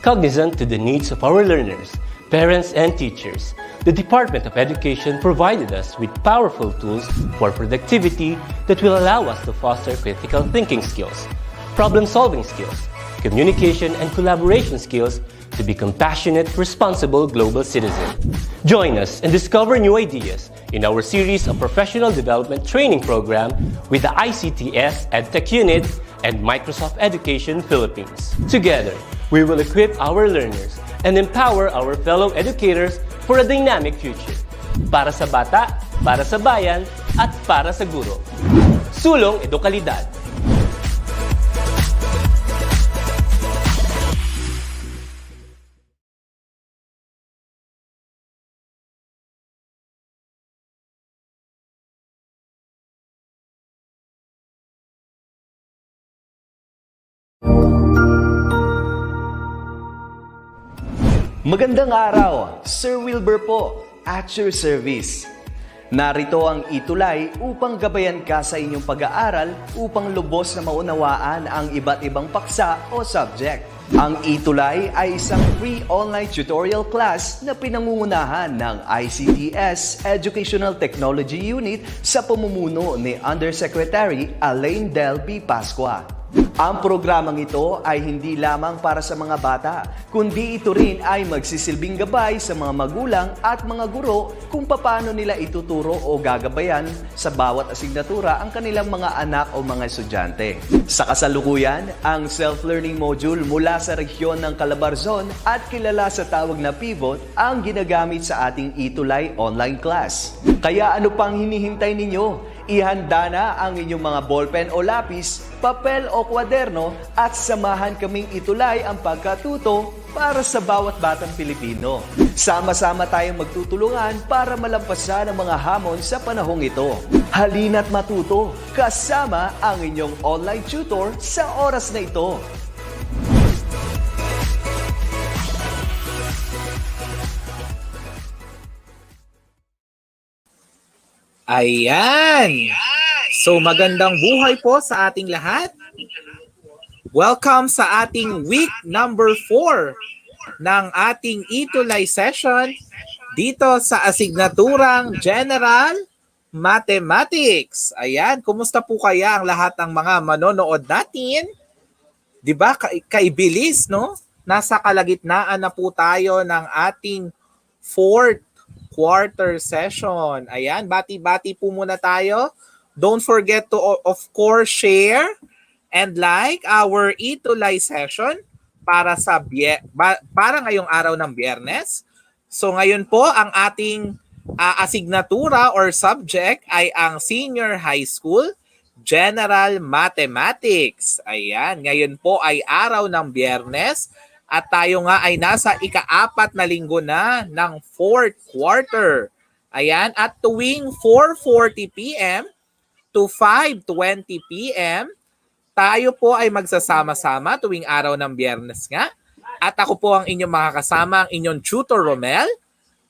Cognizant to the needs of our learners, parents, and teachers, the Department of Education provided us with powerful tools for productivity that will allow us to foster critical thinking skills, problem-solving skills, communication and collaboration skills to be compassionate, responsible global citizens. Join us and discover new ideas in our series of professional development training program with the ICTS Edtech Unit and Microsoft Education Philippines. Together, we will equip our learners and empower our fellow educators for a dynamic future. Para sa bata, para sa bayan, at para sa guro. Sulong Edukalidad. Magandang araw, Sir Wilbur po, at your service. Narito ang ETUlay upang gabayan ka sa inyong pag-aaral upang lubos na maunawaan ang iba't ibang paksa o subject. Ang ETUlay ay isang free online tutorial class na pinangungunahan ng ICTS Educational Technology Unit sa pamumuno ni Undersecretary Elaine Del B. Pascua. Ang programang ito ay hindi lamang para sa mga bata, kundi ito rin ay magsisilbing gabay sa mga magulang at mga guro kung paano nila ituturo o gagabayan sa bawat asignatura ang kanilang mga anak o mga estudyante. Sa kasalukuyan, ang self-learning module mula sa rehiyon ng Calabarzon at kilala sa tawag na pivot ang ginagamit sa ating ETUlay online class. Kaya ano pang hinihintay ninyo? Ihanda na ang inyong mga ballpen o lapis, papel o kwaderno at samahan kaming itulay ang pagkatuto para sa bawat batang Pilipino. Sama-sama tayong magtutulungan para malampasan ang mga hamon sa panahong ito. Halina't matuto kasama ang inyong online tutor sa oras na ito. Ayan! So magandang buhay po sa ating lahat. Welcome sa ating week number 4 ng ating ETUlay session dito sa asignaturang General Mathematics. Ayan, kumusta po kaya ang lahat ng mga manonood natin? 'Di ba? Kaibilis, no? Nasa kalagitnaan na po tayo ng ating 4th quarter session. Ayan, bati-bati po muna tayo. Don't forget to, of course, share and like our ETUlay session para para ngayong araw ng Biyernes. So ngayon po, ang ating asignatura or subject ay ang Senior High School General Mathematics. Ayan, ngayon po ay araw ng Biyernes. At tayo nga ay nasa ika-4 na linggo na ng 4th quarter. Ayan, at tuwing 4:40 p.m. to 5:20 p.m., tayo po ay magsasama-sama tuwing araw ng Biyernes nga. At ako po ang inyong mga kasama, ang inyong tutor Romel,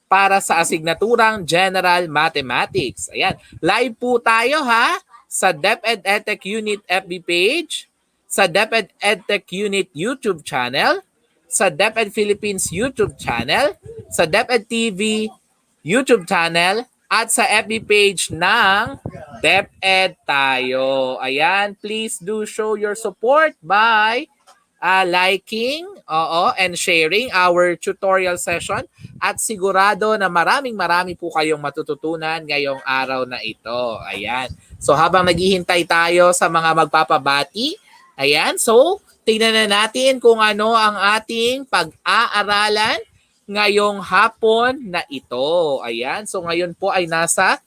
para sa asignaturang General Mathematics. Ayan, live po tayo ha, sa DepEd Edtech Unit FB page, sa DepEd Edtech Unit YouTube channel, sa DepEd Philippines YouTube channel, sa DepEd TV YouTube channel, at sa FB page ng DepEd tayo. Ayan, please do show your support by liking and sharing our tutorial session. At sigurado na marami po kayong matututunan ngayong araw na ito. Ayan. So habang naghihintay tayo sa mga magpapabati, ayan, so tingnan na natin kung ano ang ating pag-aaralan ngayong hapon na ito. Ayan, so ngayon po ay nasa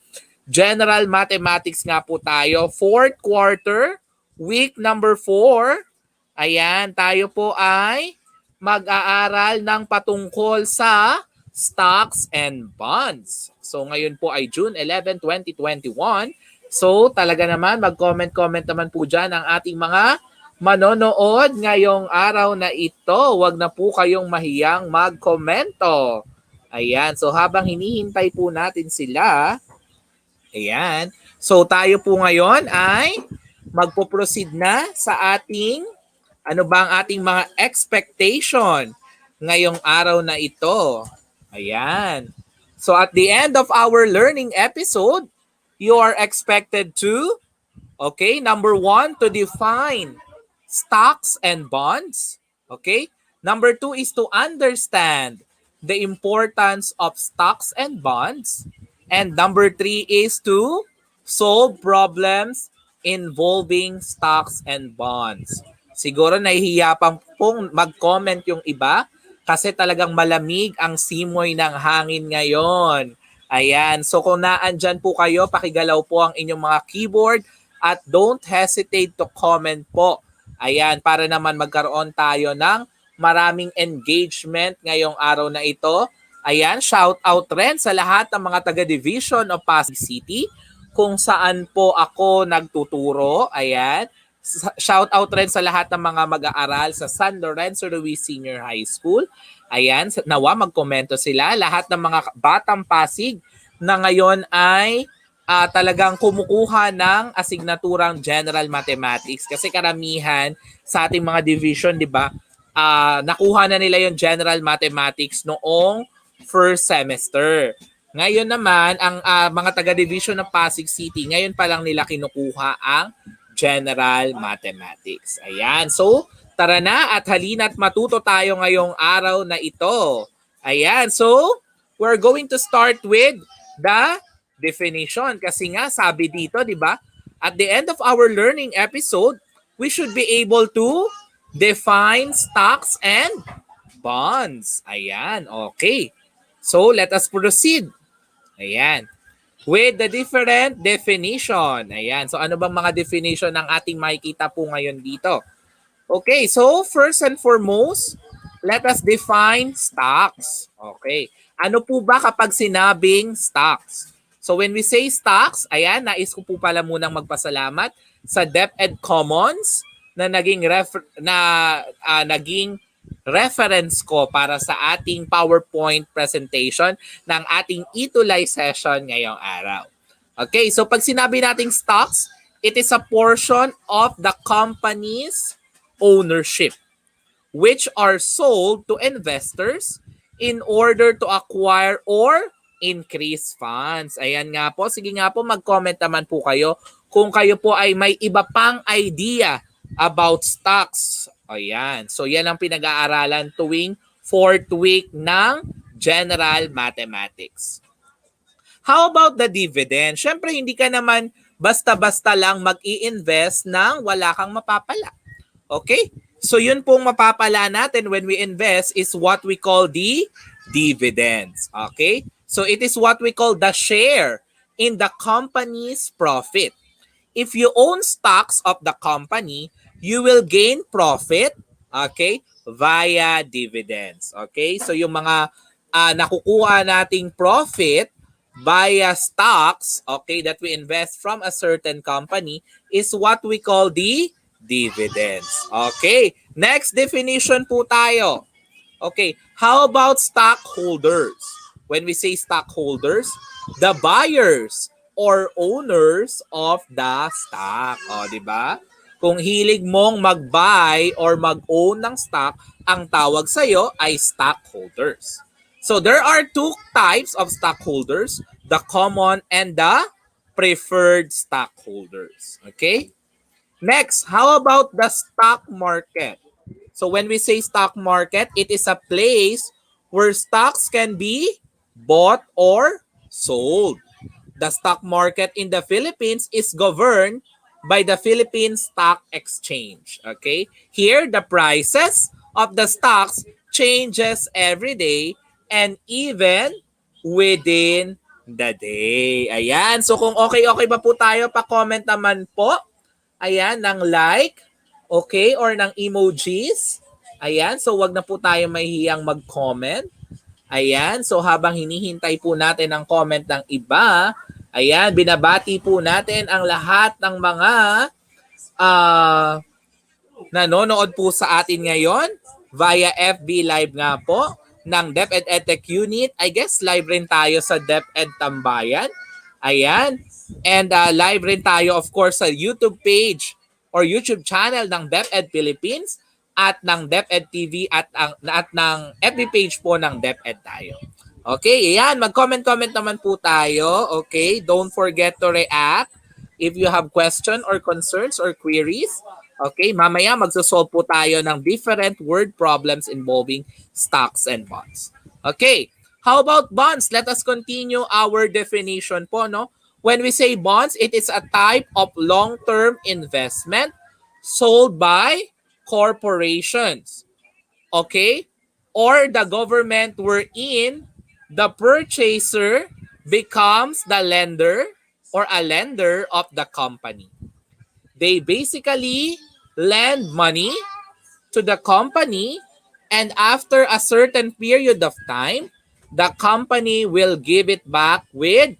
General Mathematics nga po tayo. 4th quarter, week number 4. Ayan, tayo po ay mag-aaral ng patungkol sa stocks and bonds. So ngayon po ay June 11, 2021. So talaga naman, mag-comment naman po dyan ang ating mga manonood ngayong araw na ito. Huwag na po kayong mahiyang mag-komento. Ayan, so habang hinihintay po natin sila, ayan, so tayo po ngayon ay magpo-proceed na sa ating, ano ba ang ating mga expectation ngayong araw na ito. Ayan. So at the end of our learning episode, you are expected to, okay, number 1, to define stocks and bonds. Okay? Number 2 is to understand the importance of stocks and bonds. And number 3 is to solve problems involving stocks and bonds. Siguro nahihiya pa pong mag-comment yung iba kasi talagang malamig ang simoy ng hangin ngayon. Ayan. So kung naandyan po kayo, pakigalaw po ang inyong mga keyboard at don't hesitate to comment po. Ayan, para naman magkaroon tayo ng maraming engagement ngayong araw na ito. Ayan, shout out rin sa lahat ng mga taga-division of Pasig City kung saan po ako nagtuturo. Ayan, shout out rin sa lahat ng mga mag-aaral sa San Lorenzo Ruiz Senior High School. Ayan, nawa magkomento sila. Lahat ng mga batang Pasig na ngayon ay talagang kumukuha ng asignaturang General Mathematics kasi karamihan sa ating mga division, di ba, nakuha na nila yung General Mathematics noong first semester. Ngayon naman, ang mga taga-division ng Pasig City, ngayon pa lang nila kinukuha ang General Mathematics. Ayan. So, tara na at halina't matuto tayo ngayong araw na ito. Ayan. So, we're going to start with the definition. Kasi nga, sabi dito, di ba? At the end of our learning episode, we should be able to define stocks and bonds. Ayan. Okay. So, let us proceed. Ayan. With the different definition. Ayan. So, ano bang mga definition ng ating makikita po ngayon dito? Okay. So, first and foremost, let us define stocks. Okay. Ano po ba kapag sinabing stocks? So when we say stocks, ayan, nais ko po pala munang magpasalamat sa DepEd Commons na naging reference ko para sa ating PowerPoint presentation ng ating ETUlay session ngayong araw. Okay, so pag sinabi nating stocks, it is a portion of the company's ownership which are sold to investors in order to acquire or increase funds. Ayan nga po. Sige nga po, mag-comment naman po kayo kung kayo po ay may iba pang idea about stocks. Ayan. So yan ang pinag-aaralan tuwing 4th week ng General Mathematics. How about the dividend? Siyempre, hindi ka naman basta-basta lang mag-i-invest nang wala kang mapapala. Okay? So yun pong mapapala natin when we invest is what we call the dividends. Okay? So it is what we call the share in the company's profit. If you own stocks of the company, you will gain profit, okay, via dividends. Okay? So yung mga nakukuha nating profit via stocks, okay, that we invest from a certain company is what we call the dividends. Okay? Next definition po tayo. Okay, how about stockholders? When we say stockholders, the buyers or owners of the stock. O, di ba? Kung hilig mong mag-buy or mag-own ng stock, ang tawag sa'yo ay stockholders. So, there are two types of stockholders, the common and the preferred stockholders. Okay? Next, how about the stock market? So, when we say stock market, it is a place where stocks can be bought or sold. The stock market in the Philippines is governed by the Philippine Stock Exchange. Okay? Here, the prices of the stocks changes every day and even within the day. Ayan. So kung okay ba po tayo, pa-comment naman po. Ayan, ng like. Okay? Or ng emojis. Ayan. So wag na po tayo mahihiyang mag-comment. Ayan, so habang hinihintay po natin ang comment ng iba, ayan, binabati po natin ang lahat ng mga nanonood po sa atin ngayon via FB Live nga po ng DepEd Edtech Unit. I guess live rin tayo sa DepEd Tambayan. Ayan, and live rin tayo of course sa YouTube page or YouTube channel ng DepEd Philippines. at ng DepEd TV at ng FB page po ng DepEd tayo. Okay, ayan, mag-comment naman po tayo. Okay, don't forget to react if you have question or concerns or queries. Okay, mamaya magsosolve po tayo ng different word problems involving stocks and bonds. Okay, how about bonds? Let us continue our definition po, no? When we say bonds, it is a type of long-term investment sold by corporations, okay, or the government wherein the purchaser becomes the lender or a lender of the company. They basically lend money to the company, and after a certain period of time, the company will give it back with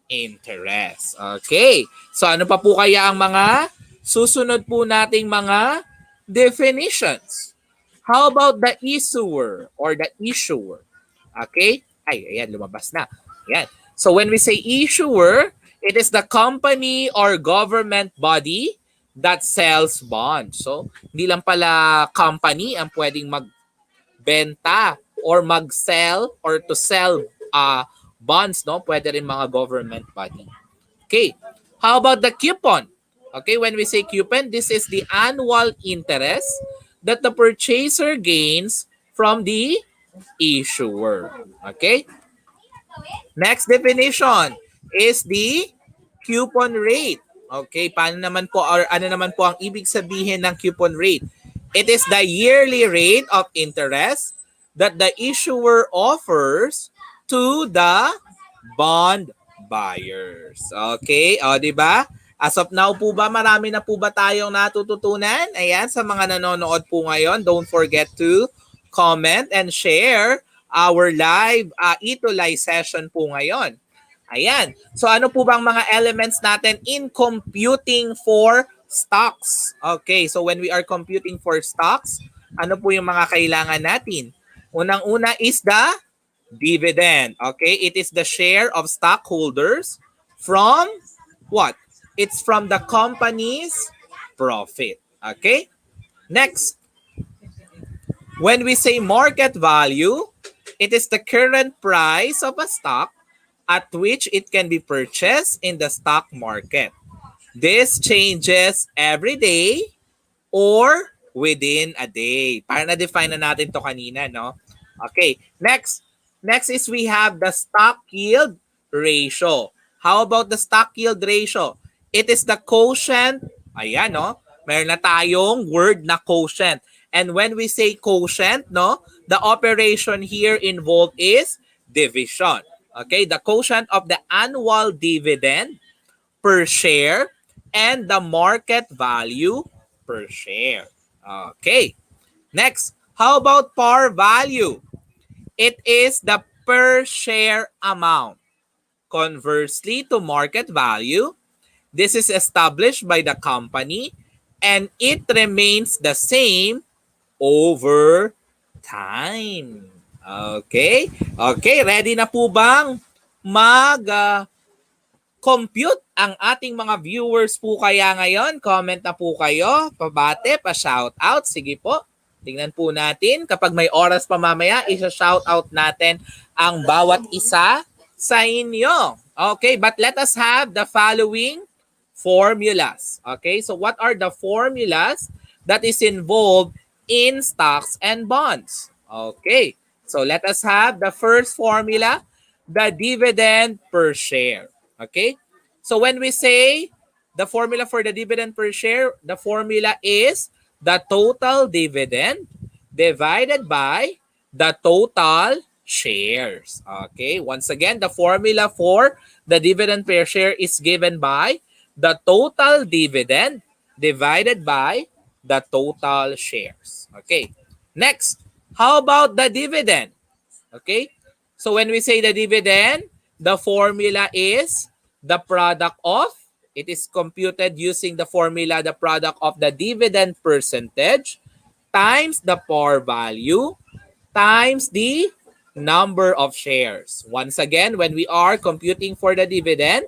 interest. Okay. So ano pa po kaya ang mga susunod po nating mga definitions? How about the issuer or the issuer? Okay? Ay, ayan, lumabas na. Ayan. So when we say issuer, it is the company or government body that sells bonds. So, hindi lang pala company ang pwedeng magbenta or mag-sell or to sell bonds, no? Pwede rin mga government body. Okay. How about the coupon? Okay, when we say coupon, this is the annual interest that the purchaser gains from the issuer. Okay? Next definition is the coupon rate. Okay, paano naman po or ano naman po ang ibig sabihin ng coupon rate? It is the yearly rate of interest that the issuer offers to the bond buyers. Okay? O, di ba? As of now po ba, marami na po ba tayong natututunan? Ayan, sa mga nanonood po ngayon, don't forget to comment and share our live ETUlay session po ngayon. Ayan. So ano po bang mga elements natin in computing for stocks? Okay, so when we are computing for stocks, ano po yung mga kailangan natin? Unang-una is the dividend. Okay, it is the share of stockholders from what? It's from the company's profit. Okay? Next, when we say market value, it is the current price of a stock at which it can be purchased in the stock market. This changes every day or within a day. Para na-define na natin to kanina, no? Okay, next. Next is we have the stock yield ratio. How about the stock yield ratio? It is the quotient. Ayan, no? Meron na tayong word na quotient. And when we say quotient, no, the operation here involved is division. Okay, the quotient of the annual dividend per share and the market value per share. Okay. Next, how about par value? It is the per share amount. Conversely to market value, this is established by the company and it remains the same over time. Okay? Okay, ready na po bang compute ang ating mga viewers po kaya ngayon? Comment na po kayo, pabate, pa-shout out. Sige po. Tingnan po natin. Kapag may oras pa mamaya, isa-shout out natin ang bawat isa sa inyo. Okay, but let us have the following formulas. Okay, so what are the formulas that is involved in stocks and bonds? Okay, so let us have the first formula, the dividend per share. Okay, so when we say the formula for the dividend per share, the formula is the total dividend divided by the total shares. Okay, once again, the formula for the dividend per share is given by the total dividend divided by the total shares. Okay, next, how about the dividend? Okay, so when we say the dividend, the formula is the product of, it is computed using the formula, the product of the dividend percentage times the par value times the number of shares. Once again, when we are computing for the dividend,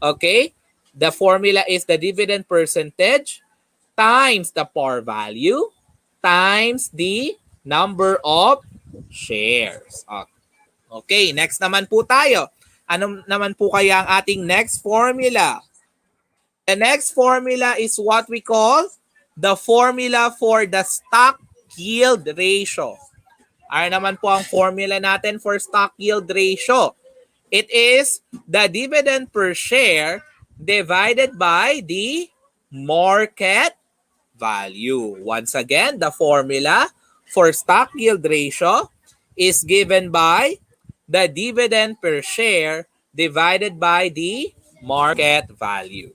okay, the formula is the dividend percentage times the par value times the number of shares. Okay, next naman po tayo. Ano naman po kaya ang ating next formula? The next formula is what we call the formula for the stock yield ratio. Ano naman po ang formula natin for stock yield ratio? It is the dividend per share divided by the market value. Once again, the formula for stock yield ratio is given by the dividend per share divided by the market value.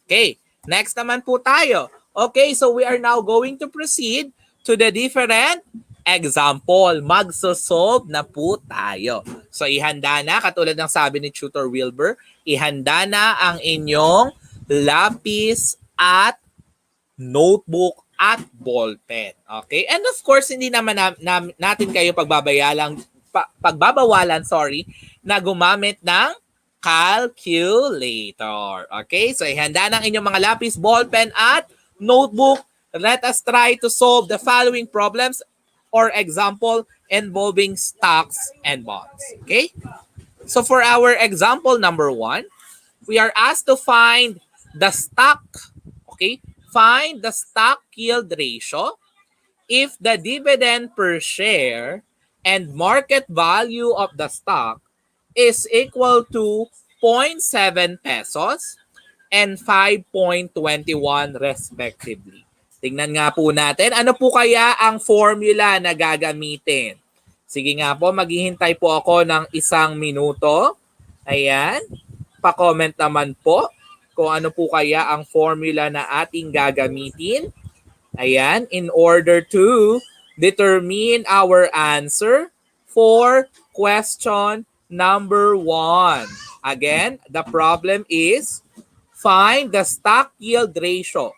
Okay, next naman po tayo. Okay, so we are now going to proceed to the different example. Magsosolve na po tayo. So ihanda na, katulad ng sabi ni Tutor Wilbur, ihanda na ang inyong lapis at notebook at ballpen. Okay? And of course, hindi naman natin kayo pagbabawalan na gumamit ng calculator. Okay? So ihanda ng inyong mga lapis, ballpen at notebook. Let us try to solve the following problems or example involving stocks and bonds. Okay? So for our example number 1, we are asked to find the stock, okay? Find the stock yield ratio if the dividend per share and market value of the stock is equal to 0.7 pesos and 5.21 respectively. Tingnan nga po natin, ano po kaya ang formula na gagamitin? Sige nga po, maghihintay po ako ng 1 minuto. Ayan. Pa-comment naman po kung ano po kaya ang formula na ating gagamitin. Ayan, in order to determine our answer for question number 1. Again, the problem is find the stock yield ratio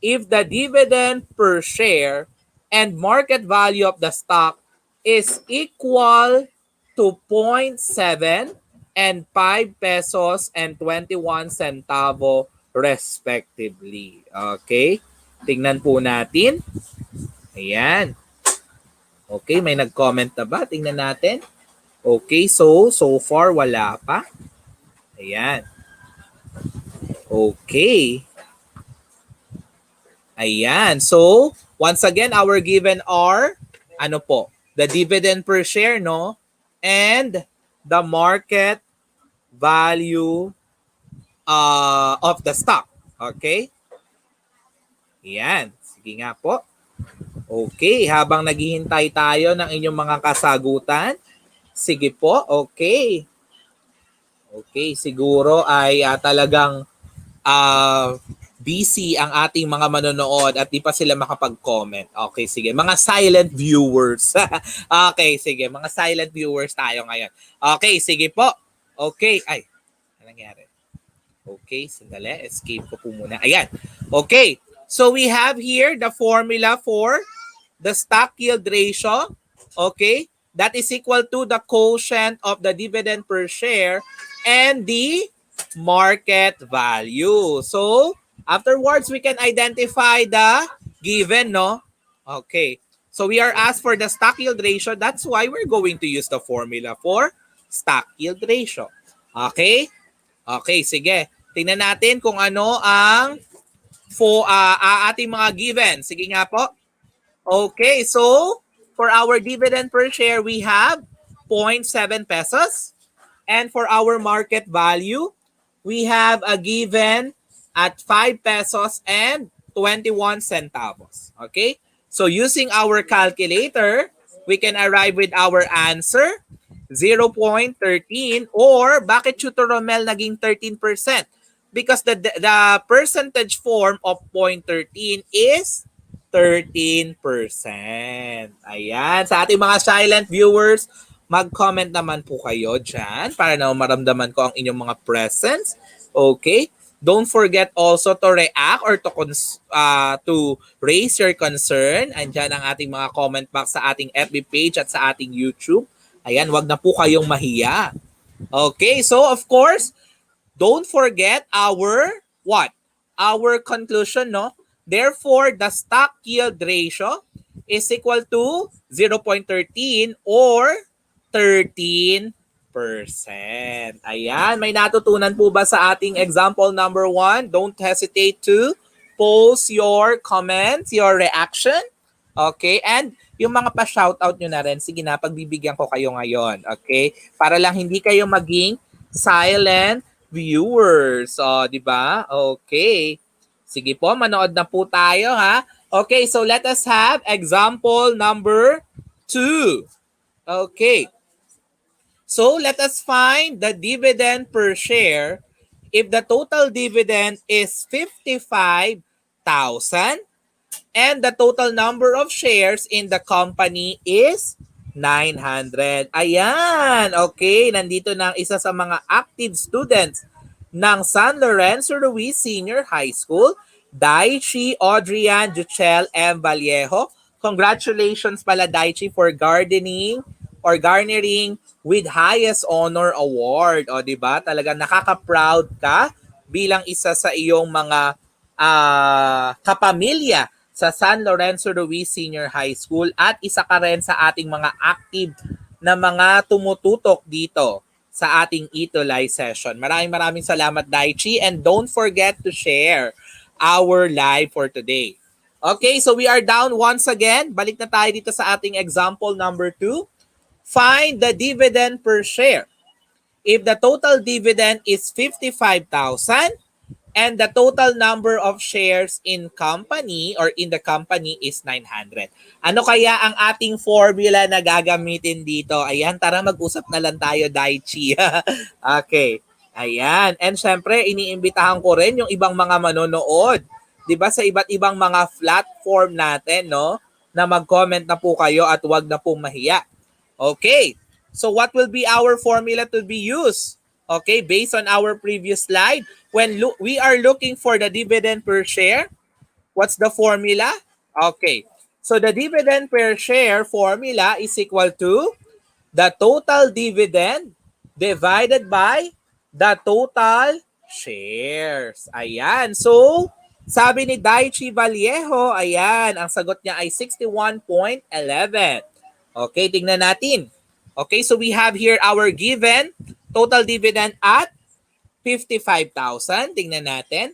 if the dividend per share and market value of the stock is equal to 0.7 and 5 pesos and 21 centavo respectively. Okay? Tingnan po natin. Ayan. Okay, may nag-comment na ba? Tingnan natin. Okay, so far wala pa. Ayan. Okay. Ayan. So, once again, our given are, ano po, the dividend per share, no? And the market value of the stock. Okay? Ayan. Sige nga po. Okay. Habang naghihintay tayo ng inyong mga kasagutan, sige po. Okay. Okay. Siguro ay talagang busy ang ating mga manonood at di pa sila makapag-comment. Okay, sige. Mga silent viewers. Okay, sige. Mga silent viewers tayo ngayon. Okay, sige po. Okay. Ay, ano nangyari? Okay, sandali. Escape ko po muna. Ayan. Okay. So we have here the formula for the stock yield ratio. Okay. That is equal to the quotient of the dividend per share and the market value. So, afterwards, we can identify the given, no? Okay. So, we are asked for the stock yield ratio. That's why we're going to use the formula for stock yield ratio. Okay? Okay, sige. Tingnan natin kung ano ang ating mga given. Sige nga po. Okay, so, for our dividend per share, we have 0.7 pesos. And for our market value, we have a given at 5 pesos and 21 centavos. Okay? So using our calculator, we can arrive with our answer, 0.13, or bakit Tutor Romel naging 13%? Because the percentage form of 0.13 is 13%. Ayan. Sa ating mga silent viewers, mag-comment naman po kayo dyan para na maramdaman ko ang inyong mga presence. Okay? Don't forget also to react or to raise your concern. Andyan ang ating mga comment box sa ating FB page at sa ating YouTube. Ayan, wag na po kayong mahiya. Okay, so of course, don't forget our what? Our conclusion, no? Therefore, the stock yield ratio is equal to 0.13 or 13%. Ayan, may natutunan po ba sa ating example number 1? Don't hesitate to post your comments, your reaction. Okay, and yung mga pa-shoutout nyo na rin, sige na, pagbibigyan ko kayo ngayon. Okay, para lang hindi kayo maging silent viewers. O, di ba? Okay. Sige po, manood na po tayo ha. Okay, so let us have example number 2. Okay. So let us find the dividend per share if the total dividend is 55,000 and the total number of shares in the company is 900. Ayan, okay. Nandito na ang isa sa mga active students ng San Lorenzo Ruiz Senior High School, Daichi Audrian Juchel M. Vallejo. Congratulations pala, Daichi, for gardening or garnering with highest honor award. O, di ba? Talagang nakaka-proud ka bilang isa sa iyong mga kapamilya sa San Lorenzo Ruiz Senior High School at isa ka rin sa ating mga active na mga tumututok dito sa ating ETUlay session. Maraming salamat, Daichi, and don't forget to share our live for today. Okay, so we are down once again. Balik na tayo dito sa ating example number 2. Find the dividend per share. If the total dividend is 55,000 and the total number of shares in company or in the company is 900. Ano kaya ang ating formula na gagamitin dito? Ayan, tara mag-usap na lang tayo, Daichi. Okay. Ayan. And syempre, iniimbitahan ko rin yung ibang mga manonood. 'Di ba, sa iba't ibang mga platform natin, no? Na mag-comment na po kayo at wag na pong mahiya. Okay. So what will be our formula to be used? Okay, based on our previous slide, when we are looking for the dividend per share, what's the formula? Okay, so the dividend per share formula is equal to the total dividend divided by the total shares. Ayan, so sabi ni Daichi Vallejo, ayan, ang sagot niya ay 61.11. Okay, tingnan natin. Okay, so we have here our given total dividend at 55,000. Tingnan natin.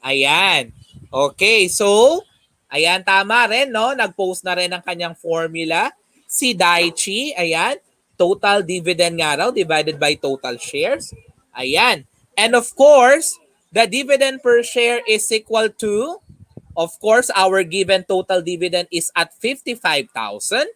Ayan. Okay, so, ayan, tama rin, no? Nag-post na rin ang kanyang formula. Si Daichi, ayan, total dividend nga raw divided by total shares. Ayan. And of course, the dividend per share is equal to, of course, our given total dividend is at 55,000.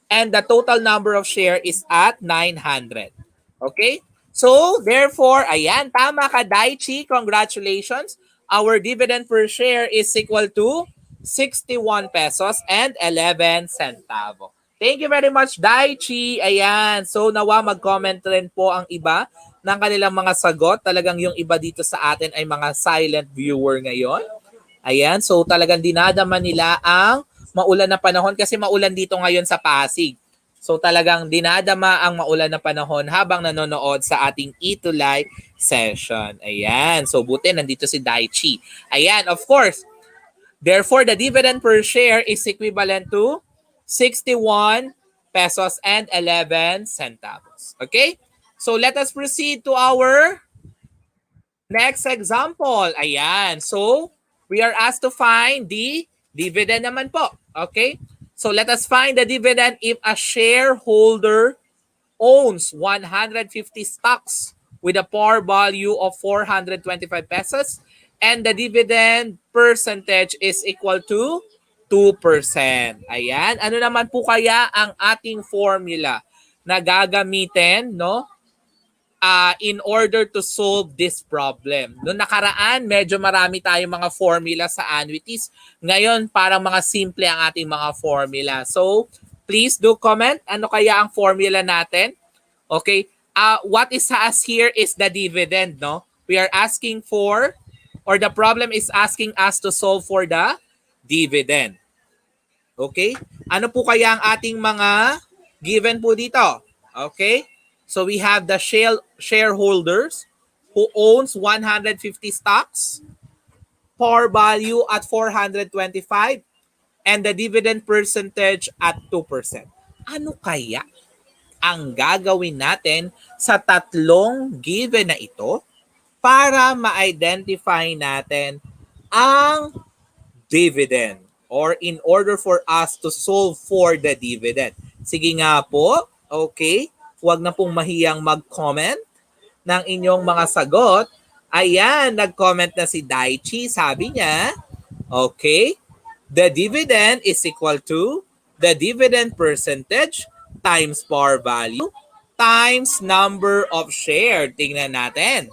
And the total number of share is at 900. Okay? So, therefore, ayan, tama ka, Daichi. Congratulations. Our dividend per share is equal to 61 pesos and 11 centavo. Thank you very much, Daichi. Ayan. So, nawa mag-comment rin po ang iba ng kanilang mga sagot. Talagang yung iba dito sa atin ay mga silent viewer ngayon. Ayan. So, talagang dinadama nila ang maulan na panahon kasi maulan dito ngayon sa Pasig. So talagang dinadama ang maulan na panahon habang nanonood sa ating ETUlay session. Ayan. So buti nandito si Daichi. Ayan, of course. Therefore, the dividend per share is equivalent to 61 pesos and 11 centavos. Okay? So let us proceed to our next example. Ayan. So we are asked to find the dividend naman po. Okay? So let us find the dividend if a shareholder owns 150 stocks with a par value of 425 pesos and the dividend percentage is equal to 2%. Ayan. Ano naman po kaya ang ating formula na gagamitin, no? In order to solve this problem. Noong nakaraan, medyo marami tayong mga formula sa annuities. Ngayon, parang mga simple ang ating mga formula. So, please do comment. Ano kaya ang formula natin? Okay. What is us here is the dividend, no? We are asking for, or the problem is asking us to solve for the dividend. Okay. Ano po kaya ang ating mga given po dito? Okay. So we have the shareholders who owns 150 stocks, par value at 425, and the dividend percentage at 2%. Ano kaya ang gagawin natin sa tatlong given na ito para ma-identify natin ang dividend or in order for us to solve for the dividend? Sige nga po, okay? Huwag na pong mahiyang mag-comment ng inyong mga sagot. Ayan, nag-comment na si Daichi. Sabi niya, okay, the dividend is equal to the dividend percentage times par value times number of share. Tingnan natin.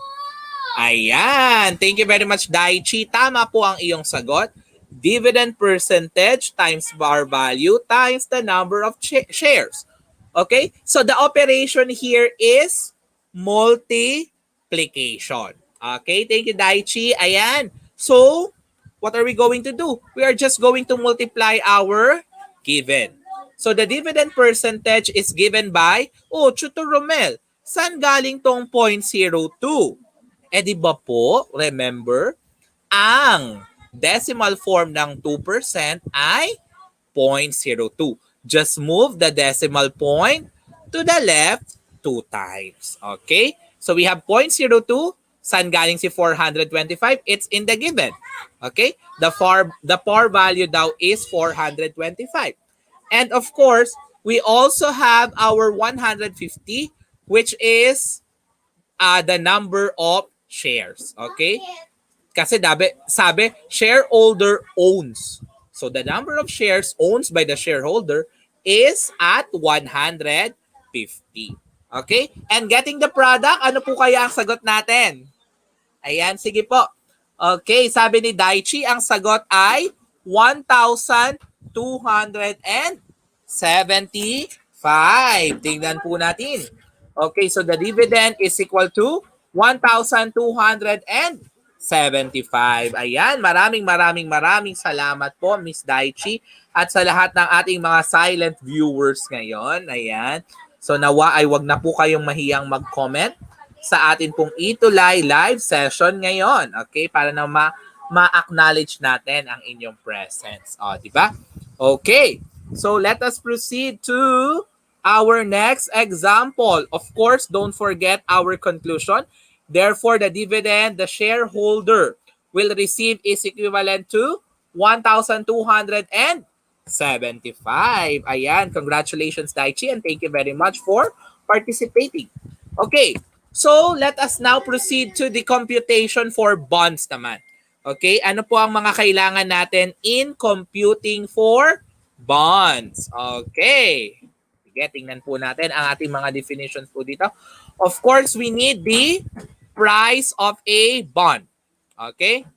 Ayan. Thank you very much, Daichi. Tama po ang iyong sagot. Dividend percentage times par value times the number of shares. Okay? So the operation here is multiplication. Okay? Thank you, Daichi. Ayan. So, what are we going to do? We are just going to multiply our given. So the dividend percentage is given by, Tutor Romel, saan galing tong 0.02? Di ba po, remember, ang decimal form ng 2% ay 0.02. Just move the decimal point to the left 2 times. Okay? So we have 0.02. Saan galing si 425? It's in the given. Okay? The par value daw is 425. And of course, we also have our 150, which is the number of shares. Okay? Kasi sabi, shareholder owns. So the number of shares owned by the shareholder is at 150. Okay? And getting the product, ano po kaya ang sagot natin? Ayan, sige po. Okay, sabi ni Daichi, ang sagot ay 1,275. Tingnan po natin. Okay, so the dividend is equal to 1,275. Ayan, maraming salamat po, Miss Daichi, at sa lahat ng ating mga silent viewers ngayon. Ayan. So nawa ay wag na po kayong mahiyang mag-comment sa atin pong ETUlay live session ngayon. Okay? Para na ma-acknowledge natin ang inyong presence. Di ba? Okay. So let us proceed to our next example. Of course, don't forget our conclusion. Therefore, the dividend the shareholder will receive is equivalent to 1,275. Ayan. Congratulations, Daichi, and thank you very much for participating. Okay. So, let us now proceed to the computation for bonds naman. Okay, ano po ang mga kailangan natin in computing for bonds? Okay. Sige, tingnan po natin ang ating mga definitions po dito. Of course, we need the price of a bond. Okay?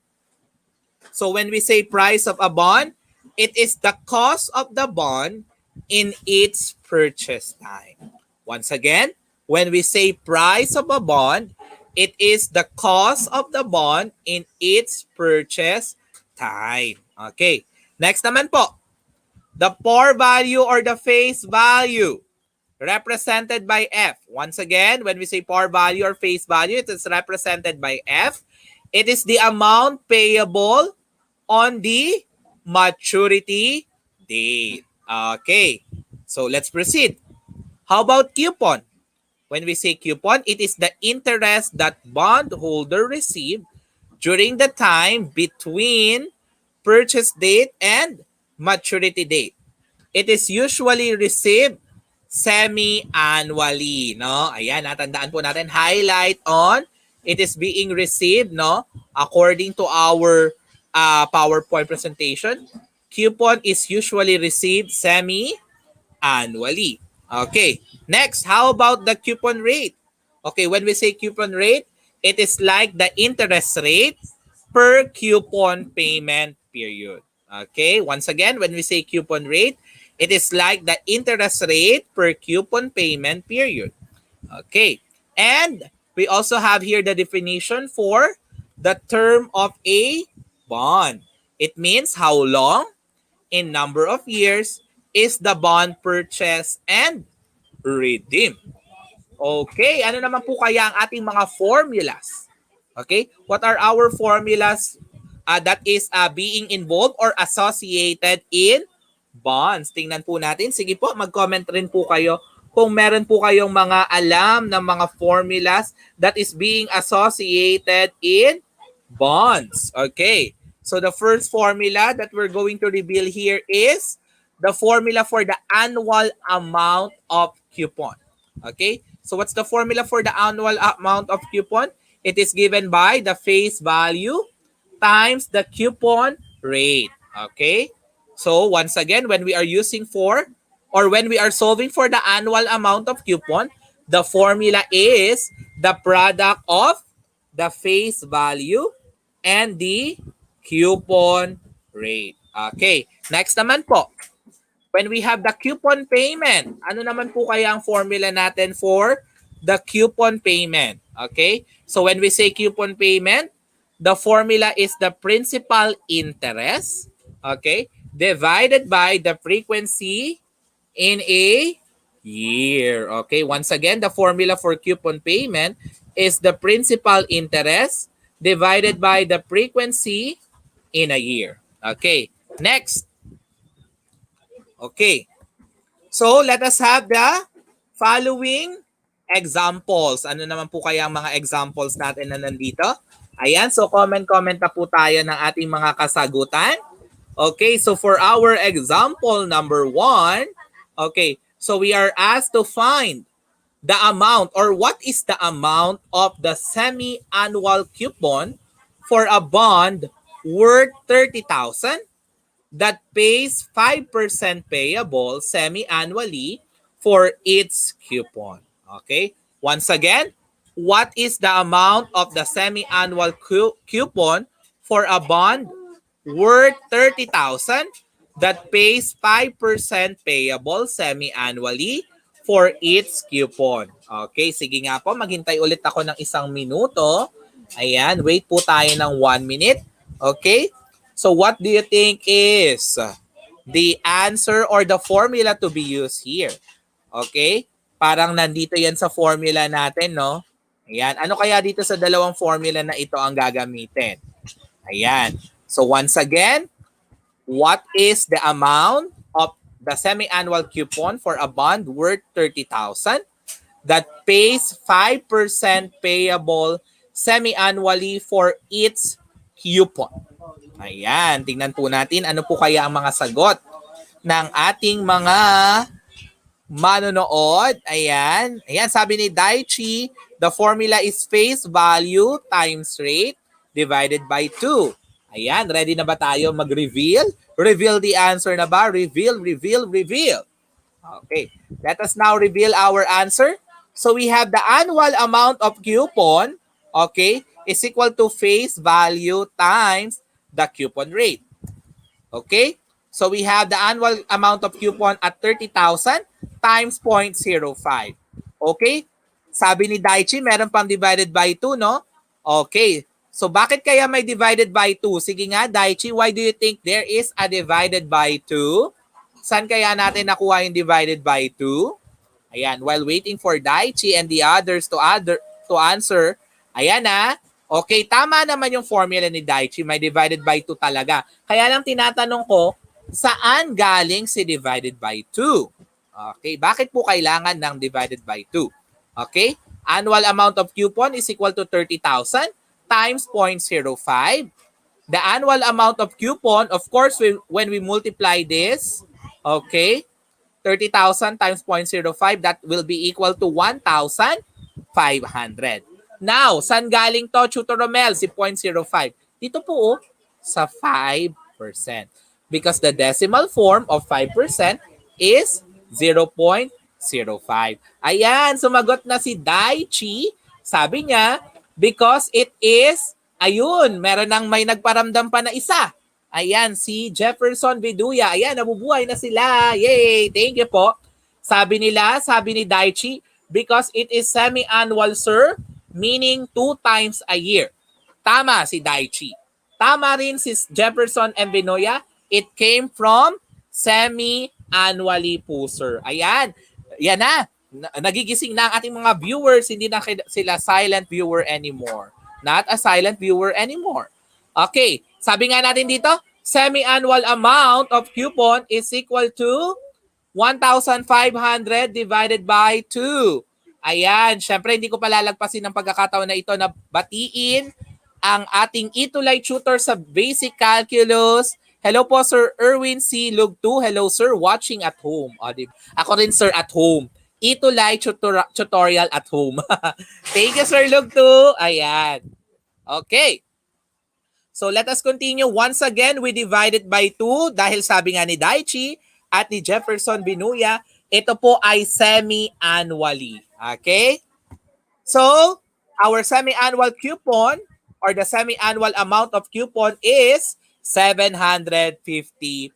So, when we say price of a bond, it is the cost of the bond in its purchase time. Once again, when we say price of a bond, it is the cost of the bond in its purchase time. Okay. Next naman po, the par value or the face value represented by F. Once again, when we say par value or face value, it is represented by F. It is the amount payable on the maturity date. Okay. So let's proceed. How about coupon? When we say coupon, it is the interest that bondholder received during the time between purchase date and maturity date. It is usually received semi-annually, no? Ayan, natandaan po natin, highlight on, it is being received, no? According to our PowerPoint presentation, coupon is usually received semi-annually. Okay, next, how about the coupon rate? Okay, when we say coupon rate, it is like the interest rate per coupon payment period. Okay, once again, when we say coupon rate, it is like the interest rate per coupon payment period. Okay, and we also have here the definition for the term of a bond. It means how long in number of years is the bond purchased and redeemed. Okay, ano naman po kaya ang ating mga formulas? Okay, what are our formulas that is being involved or associated in bonds. Tingnan po natin. Sige po, mag-comment rin po kayo kung meron po kayong mga alam na mga formulas that is being associated in bonds. Okay. So the first formula that we're going to reveal here is the formula for the annual amount of coupon. Okay. So what's the formula for the annual amount of coupon? It is given by the face value times the coupon rate. Okay. So once again, when we are using for or when we are solving for the annual amount of coupon, the formula is the product of the face value and the coupon rate. Okay. Next naman po, when we have the coupon payment, ano naman po kaya ang formula natin for the coupon payment? Okay? So when we say coupon payment, the formula is the principal interest, okay, divided by the frequency in a year. Okay? Once again, the formula for coupon payment is the principal interest divided by the frequency in a year. Okay. Next. Okay. So, let us have the following examples. Ano naman po kaya ang mga examples natin na nandito? Ayan, so comment na po tayo ng ating mga kasagutan. Okay, so for our example number 1, okay, so we are asked to find the amount or what is the amount of the semi-annual coupon for a bond worth 30,000 that pays 5% payable semi-annually for its coupon. Okay? Once again, what is the amount of the semi-annual coupon for a bond worth 30,000 that pays 5% payable semi-annually for its coupon? Okay, sige nga po, maghintay ulit ako ng 1 minuto. Ayan, wait po tayo ng 1 minute. Okay? So what do you think is the answer or the formula to be used here? Okay? Parang nandito yan sa formula natin, no? Ayan. Ano kaya dito sa dalawang formula na ito ang gagamitin? Ayan. So once again, what is the amount of the semi-annual coupon for a bond worth 30,000 that pays 5% payable semi-annually for its coupon? Ayan, tingnan po natin ano po kaya ang mga sagot ng ating mga manonood. Ayan, ayan, sabi ni Daichi, the formula is face value times rate divided by 2. Ayan, ready na ba tayo mag-reveal? Reveal the answer na ba? Reveal. Okay, let us now reveal our answer. So we have the annual amount of coupon, okay, is equal to face value times the coupon rate. Okay? So we have the annual amount of coupon at 30,000 times 0.05. Okay? Sabi ni Daichi, meron pang divided by 2, no? Okay. So bakit kaya may divided by 2? Sige nga, Daichi, why do you think there is a divided by 2? Saan kaya natin nakuha yung divided by 2? Ayan, while waiting for Daichi and the others to answer, ayan na. Okay, tama naman yung formula ni Daichi. May divided by 2 talaga. Kaya lang tinatanong ko, saan galing si divided by 2? Okay, bakit po kailangan ng divided by 2? Okay, annual amount of coupon is equal to 30,000 times 0.05. The annual amount of coupon, of course, when we multiply this, okay, 30,000 times 0.05, that will be equal to 1,500. Now, saan galing to, Tutor Romel, si 0.05? Dito po, sa 5%. Because the decimal form of 5% is 0.05. Ayan, sumagot na si Daichi. Sabi niya, because it is, ayun, meron nang may nagparamdam pa na isa. Ayan, si Jefferson Viduya. Ayan, nabubuhay na sila. Yay! Thank you po. Sabi ni Daichi, because it is semi-annual, sir, meaning 2 times a year. Tama si Daichi. Tama rin si Jefferson and Binoya. It came from semi-annually po, sir. Ayan. Yan na. Nagigising na ang ating mga viewers. Hindi na sila silent viewer anymore. Not a silent viewer anymore. Okay. Sabi nga natin dito, semi-annual amount of coupon is equal to 1,500 divided by 2. Ayan, syempre hindi ko palalagpasin ng pagkakataon na ito na batiin ang ating ETUlay tutor sa Basic Calculus. Hello po, Sir Erwin C. Lugtu. Hello, sir, watching at home. Ako rin, sir, at home. ETUlay tutorial at home. Thank you, Sir Lugtu. Ayan. Okay. So let us continue. Once again, we divided by 2 dahil sabi nga ni Daichi at ni Jefferson Binuya, ito po ay semi-annually. Okay? So, our semi-annual coupon or the semi-annual amount of coupon is 750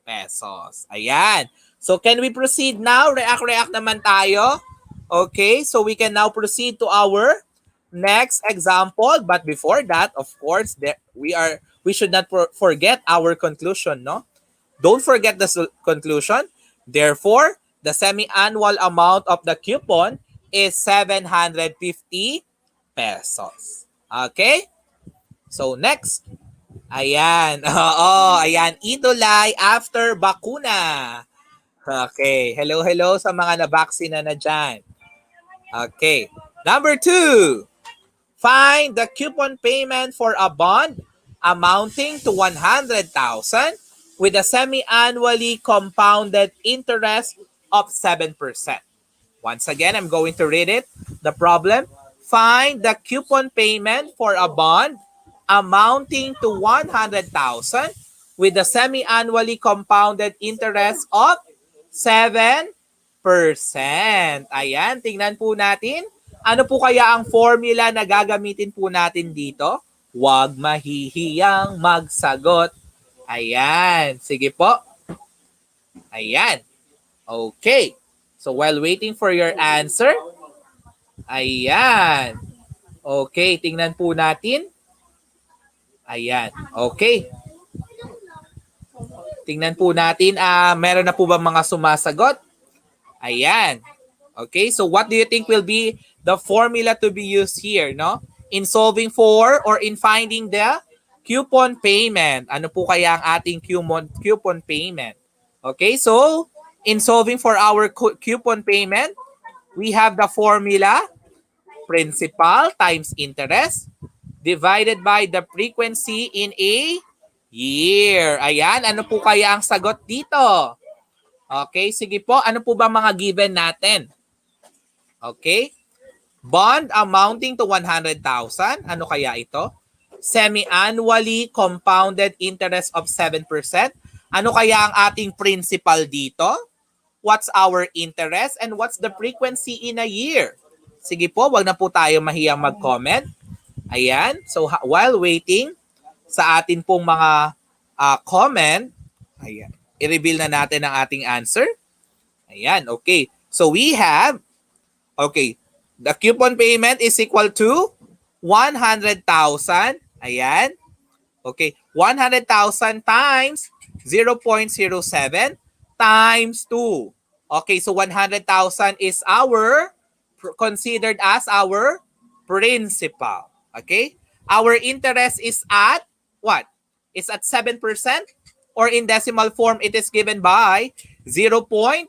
pesos. Ayan. So, can we proceed now? React naman tayo. Okay, so we can now proceed to our next example. But before that, of course, we should not forget our conclusion, no? Don't forget the conclusion. Therefore, the semi-annual amount of the coupon is 750 pesos. Okay? So, next. Ayan. Ayan. ETUlay after bakuna. Okay. Hello sa mga na-vaccina na dyan. Okay. Number 2. Find the coupon payment for a bond amounting to 100,000 with a semi-annually compounded interest of 7%. Once again, I'm going to read it. The problem, find the coupon payment for a bond amounting to 100,000 with a semi-annually compounded interest of 7%. Ayan, tingnan po natin. Ano po kaya ang formula na gagamitin po natin dito? Huwag mahihiyang magsagot. Ayan, sige po. Ayan. Okay. So while waiting for your answer, ayan. Okay, tingnan po natin. Ayan. Okay. Tingnan po natin, meron na po ba mga sumasagot? Ayan. Okay, so what do you think will be the formula to be used here, no? In solving for or in finding the coupon payment. Ano po kaya ang ating coupon payment? Okay, so in solving for our coupon payment, we have the formula principal times interest divided by the frequency in a year. Ayan, ano po kaya ang sagot dito? Okay, sige po. Ano po ba mga given natin? Okay. Bond amounting to 100,000. Ano kaya ito? Semi-annually compounded interest of 7%. Ano kaya ang ating principal dito? What's our interest and what's the frequency in a year? Sige po, wag na po tayo mahiyang mag-comment. Ayan. So while waiting sa atin pong mga comment, ayan, i-reveal na natin ang ating answer. Ayan, okay. So we have, okay, the coupon payment is equal to 100,000. Ayan. Okay, 100,000 times 0.07 times 2. Okay, so 100,000 is considered as our principal. Okay? Our interest is at what? It's at 7%, or in decimal form, it is given by 0.07.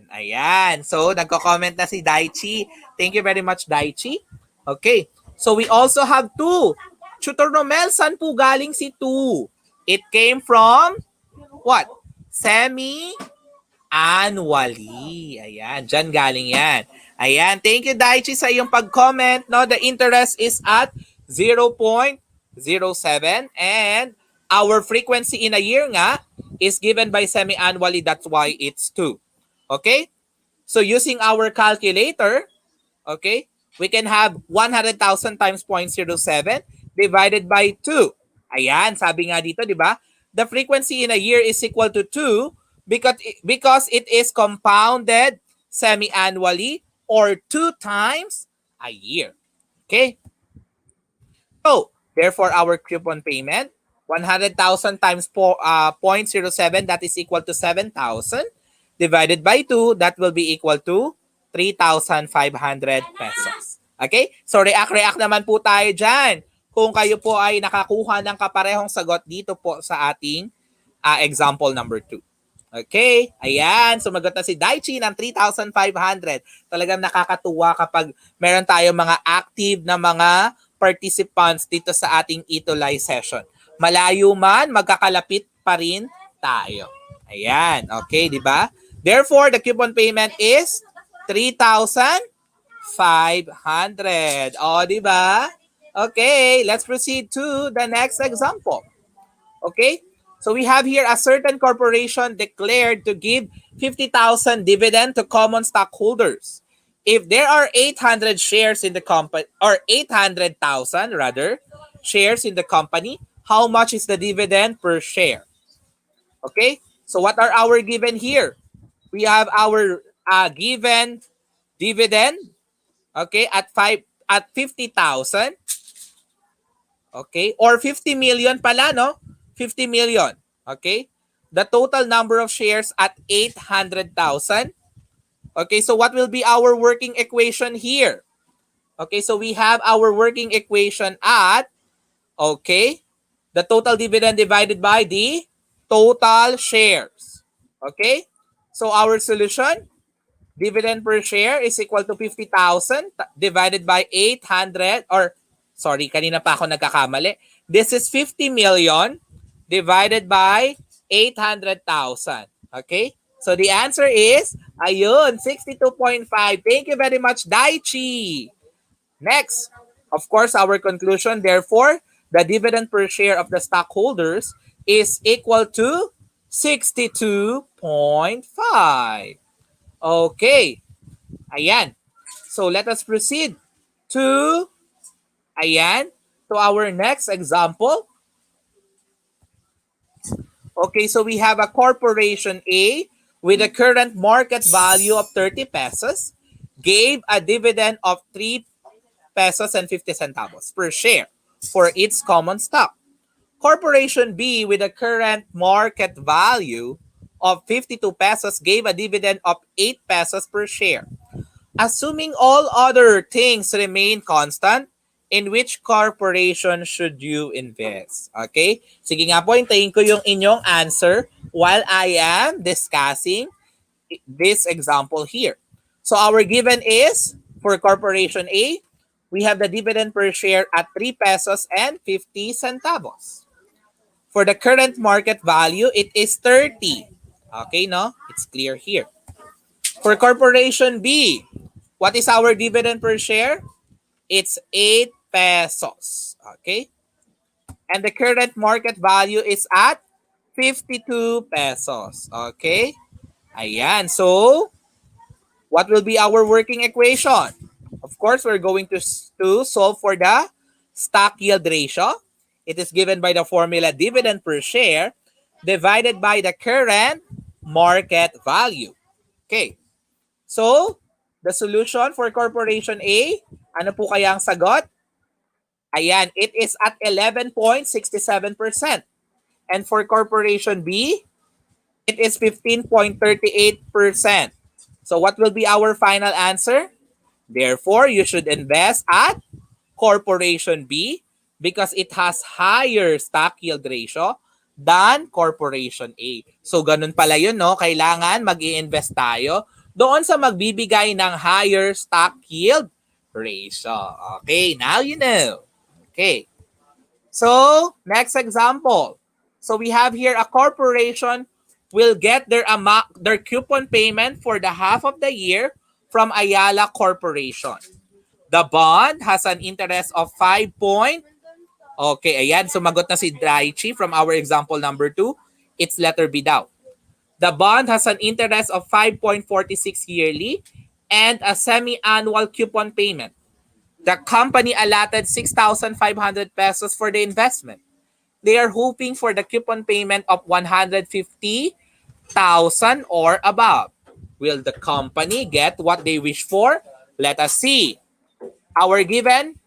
Ayan. So, nagko-comment na si Daichi. Thank you very much, Daichi. Okay. So, we also have 2. Tutor Romel, saan po galing si 2? It came from what? Semi-annually. Ayan. Diyan galing yan. Ayan. Thank you, Daichi, sa iyong pag-comment. No? The interest is at 0.07 and our frequency in a year nga is given by semi-annually. That's why it's 2. Okay? So using our calculator, okay, we can have 100,000 times 0.07 divided by 2. Ayan, sabi nga dito, di ba? The frequency in a year is equal to 2 because it is compounded semi-annually or 2 times a year. Okay? So, therefore, our coupon payment, 100,000 times 0.07, that is equal to 7,000. Divided by 2, that will be equal to 3,500 pesos. Okay? So, react naman po tayo dyan. kung kayo po ay nakakuha ng kaparehong sagot dito po sa ating example number 2. Okay, ayan, sumagot na si Daichi ng 3,500. Talagang nakakatuwa kapag meron tayong mga active na mga participants dito sa ating ETUlay session. Malayo man, magkakalapit pa rin tayo. Ayan, okay, di ba? Therefore, the coupon payment is 3,500. O, di ba? Okay, let's proceed to the next example. Okay? So we have here a certain corporation declared to give 50,000 dividend to common stockholders. If there are 800 shares in the company, or 800,000 rather, shares in the company, how much is the dividend per share? Okay? So what are our given here? We have our given dividend, okay, at 50,000. Okay? Or 50 million pala, no? 50 million. Okay? The total number of shares at 800,000. Okay, so what will be our working equation here? Okay, so we have our working equation at, okay, the total dividend divided by the total shares. Okay? So our solution, dividend per share is equal to 50,000 divided by 800, or sorry, kanina pa ako nagkakamali. This is 50 million divided by 800,000. Okay? So the answer is, ayun, 62.5. Thank you very much, Daichi. Next, of course, our conclusion, therefore, the dividend per share of the stockholders is equal to 62.5. Okay. Ayan. So let us proceed to, ayan, to our next example. Okay, so we have a corporation A with a current market value of 30 pesos, gave a dividend of 3 pesos and 50 centavos per share for its common stock. Corporation B with a current market value of 52 pesos gave a dividend of 8 pesos per share. Assuming all other things remain constant, in which corporation should you invest? Okay? Sige nga po, hintayin ko yung inyong answer while I am discussing this example here. So our given is, for Corporation A, we have the dividend per share at 3 pesos and 50 centavos. For the current market value, it is 30. Okay, no? It's clear here. For Corporation B, what is our dividend per share? It's 8 pesos. Okay? And the current market value is at 52 pesos. Okay? Ayan. So, what will be our working equation? Of course, we're going to solve for the stock yield ratio. It is given by the formula dividend per share divided by the current market value. Okay. So, the solution for Corporation A, ano po kaya ang sagot? Ayan, it is at 11.67%. And for Corporation B, it is 15.38%. So what will be our final answer? Therefore, you should invest at Corporation B because it has higher stock yield ratio than Corporation A. So ganun pala yun, no? Kailangan mag-i-invest tayo doon sa magbibigay ng higher stock yield ratio. Okay, now you know. Okay. So, next example. So we have here a corporation will get their coupon payment for the half of the year from Ayala Corporation. The bond has an interest of 5 point. Okay, ayan, sumagot na si Daichi from our example number 2. It's letter B daw. The bond has an interest of 5.46 yearly and a semi-annual coupon payment. The company allotted 6,500 pesos for the investment. They are hoping for the coupon payment of 150,000 or above. Will the company get what they wish for? Let us see. Our given,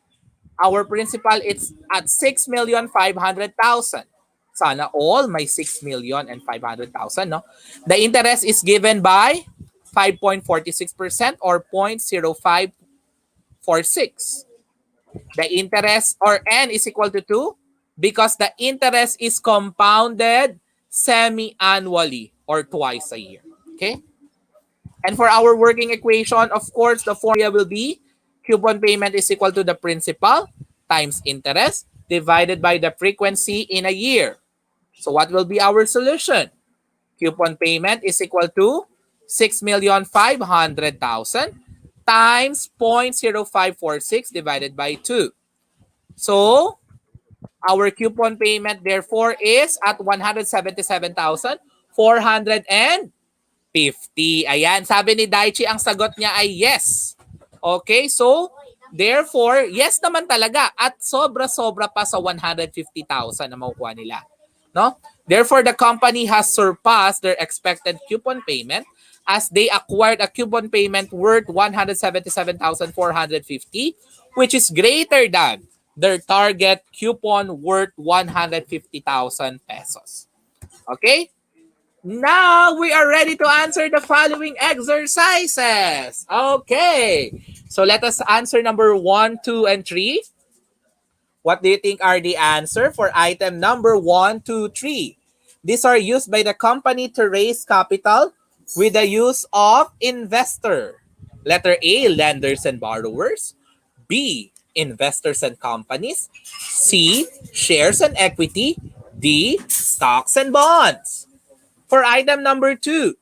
our principal, it's at 6,500,000. Sana all may 6,500,000, no? The interest is given by 5.46% or 0.0546. The interest or N is equal to 2 because the interest is compounded semi-annually or twice a year. Okay? And for our working equation, of course, the formula will be coupon payment is equal to the principal times interest divided by the frequency in a year. So what will be our solution? Coupon payment is equal to 6,500,000 times 0.0546 divided by 2. So our coupon payment therefore is at 177,450. Ayan, sabi ni Daichi, ang sagot niya ay yes. Okay, so therefore, yes naman talaga at sobra-sobra pa sa 150,000 na makukuha nila. No? Therefore, the company has surpassed their expected coupon payment as they acquired a coupon payment worth 177,450, which is greater than their target coupon worth 150,000 pesos. Okay? Now, we are ready to answer the following exercises. Okay. So, let us answer number 1, 2, and 3. What do you think are the answer for item number 1, 2, 3? These are used by the company to raise capital with the use of investor. Letter A, lenders and borrowers. B, investors and companies. C, shares and equity. D, stocks and bonds. For item number 2,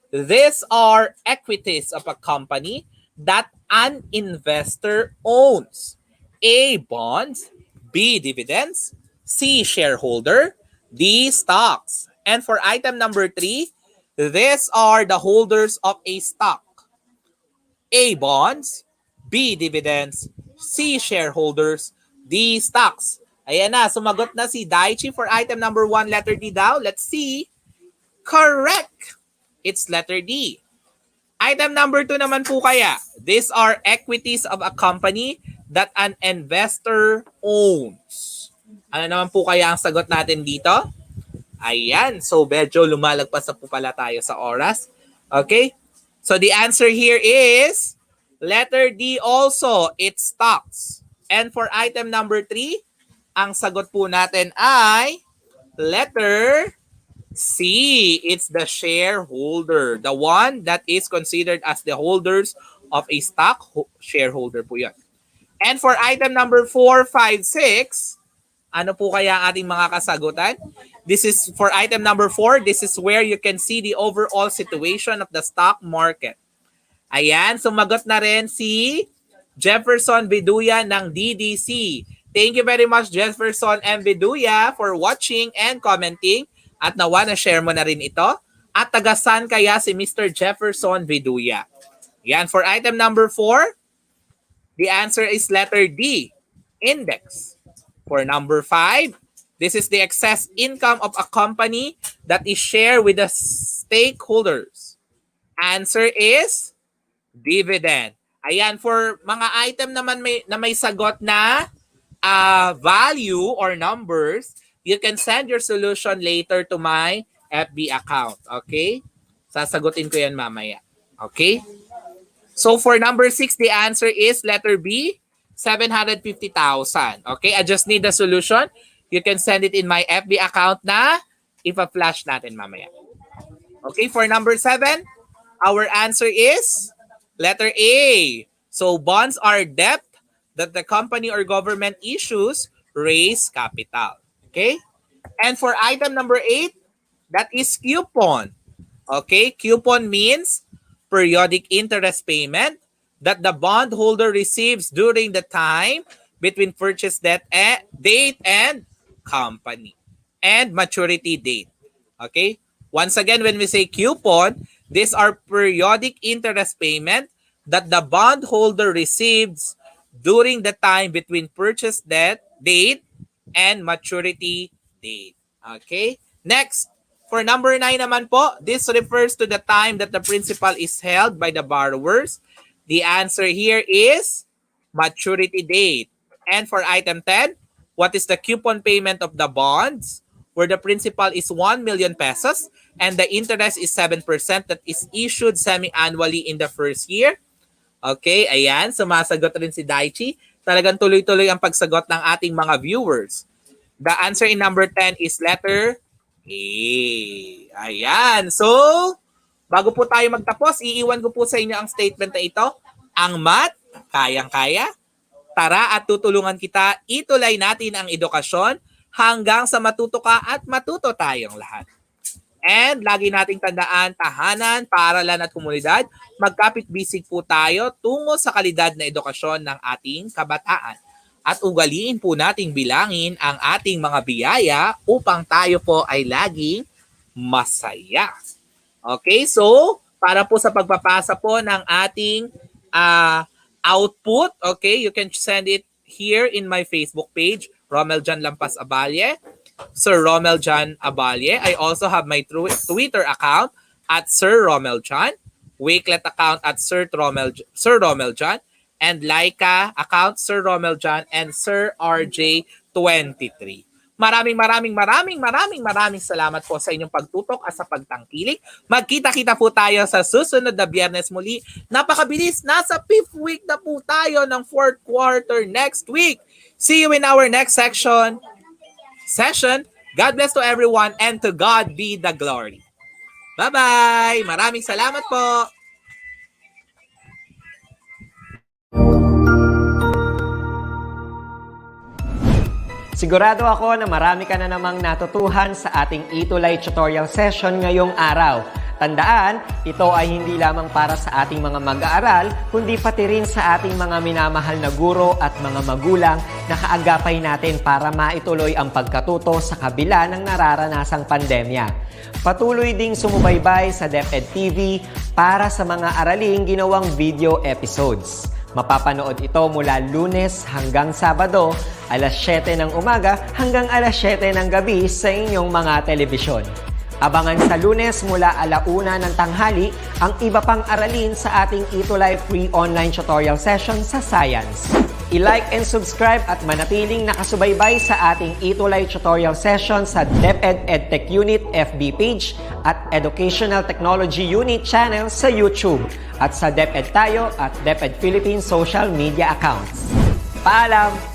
these are equities of a company that an investor owns. A, bonds. B, dividends. C, shareholder. D, stocks. And for item number 3, these are the holders of a stock. A, bonds. B, dividends. C, shareholders. D, stocks. Ayan na, sumagot na si Daichi for item number 1, letter D daw. Let's see. Correct. It's letter D. Item number 2 naman po kaya. These are equities of a company that an investor owns. Ano naman po kaya ang sagot natin dito? Ayan. So, medyo lumalagpas na po pala tayo sa oras. Okay? So, the answer here is letter D also. It's stocks. And for item number 3, ang sagot po natin ay letter C, it's the shareholder. The one that is considered as the holders of a stock, shareholder po yan. And for item number 4, 5, 6, ano po kaya ang ating mga kasagutan? This is for item number 4, this is where you can see the overall situation of the stock market. Ayan, sumagot na rin si Jefferson Biduya ng DDC. Thank you very much, Jefferson and Biduya, for watching and commenting. At nawa na share mo na rin ito. At tagasan kaya si Mr. Jefferson Viduya. Yan, for item number 4, the answer is letter D, index. For number 5, this is the excess income of a company that is shared with the stakeholders. Answer is dividend. Ayan, for mga item naman na may sagot na value or numbers, you can send your solution later to my FB account. Okay? Sasagutin ko yan mamaya. Okay? So for number 6, the answer is letter B, 750,000. Okay? I just need the solution. You can send it in my FB account na ipa-flash natin mamaya. Okay? For number 7, our answer is letter A. So bonds are debt that the company or government issues raise capital. Okay? And for item number 8, that is coupon. Okay? Coupon means periodic interest payment that the bondholder receives during the time between purchase date and company and maturity date. Okay? Once again, when we say coupon, these are periodic interest payment that the bondholder receives during the time between purchase date and maturity date. Okay? Next, for number 9 naman po, this refers to the time that the principal is held by the borrowers. The answer here is maturity date. And for item 10, what is the coupon payment of the bonds? Where the principal is 1 million pesos and the interest is 7% that is issued semi-annually in the first year. Okay, ayan, sumasagot rin si Daichi. talagang tuloy-tuloy ang pagsagot ng ating mga viewers. The answer in number 10 is letter A. Ayan. So, bago po tayo magtapos, iiwan ko po sa inyo ang statement na ito. Ang math, kayang-kaya. Tara at tutulungan kita, itulay natin ang edukasyon hanggang sa matuto ka at matuto tayong lahat. And lagi nating tandaan, tahanan, paaralan at komunidad, magkapit-bisig po tayo tungo sa kalidad na edukasyon ng ating kabataan. At ugaliin po nating bilangin ang ating mga biyaya upang tayo po ay laging masaya. Okay, so para po sa pagpapasa po ng ating output, okay, you can send it here in my Facebook page, Romel Jan Lampas Abalye, Sir Romel Jan Abalye. I also have my Twitter account at Sir Romel Jan, Wakelet account at Sir Romel Jan, and Laika account Sir Romel Jan and Sir RJ23. Maraming salamat po sa inyong pagtutok at sa pagtangkilik. Magkita-kita po tayo sa susunod na Biyernes muli. Napakabilis, nasa 5th week na po tayo ng 4th quarter next week. See you in our next session. God bless to everyone and to God be the glory. Bye-bye! Maraming salamat po! Sigurado ako na marami ka na namang natutuhan sa ating ETUlay tutorial session ngayong araw. Tandaan, ito ay hindi lamang para sa ating mga mag-aaral, kundi pati rin sa ating mga minamahal na guro at mga magulang na kaagapay natin para maituloy ang pagkatuto sa kabila ng nararanasang pandemya. Patuloy ding sumubaybay sa DepEd TV para sa mga araling ginawang video episodes. Mapapanood ito mula Lunes hanggang Sabado, alas 7 ng umaga hanggang alas 7 ng gabi sa inyong mga telebisyon. Abangan sa Lunes mula 1:00 ng tanghali ang iba pang aralin sa ating ETUlay free online tutorial session sa Science. I-like and subscribe at manatiling nakasubaybay sa ating ETUlay tutorial session sa DepEd Edtech Unit FB page at Educational Technology Unit channel sa YouTube at sa DepEd Tayo at DepEd Philippines social media accounts. Paalam!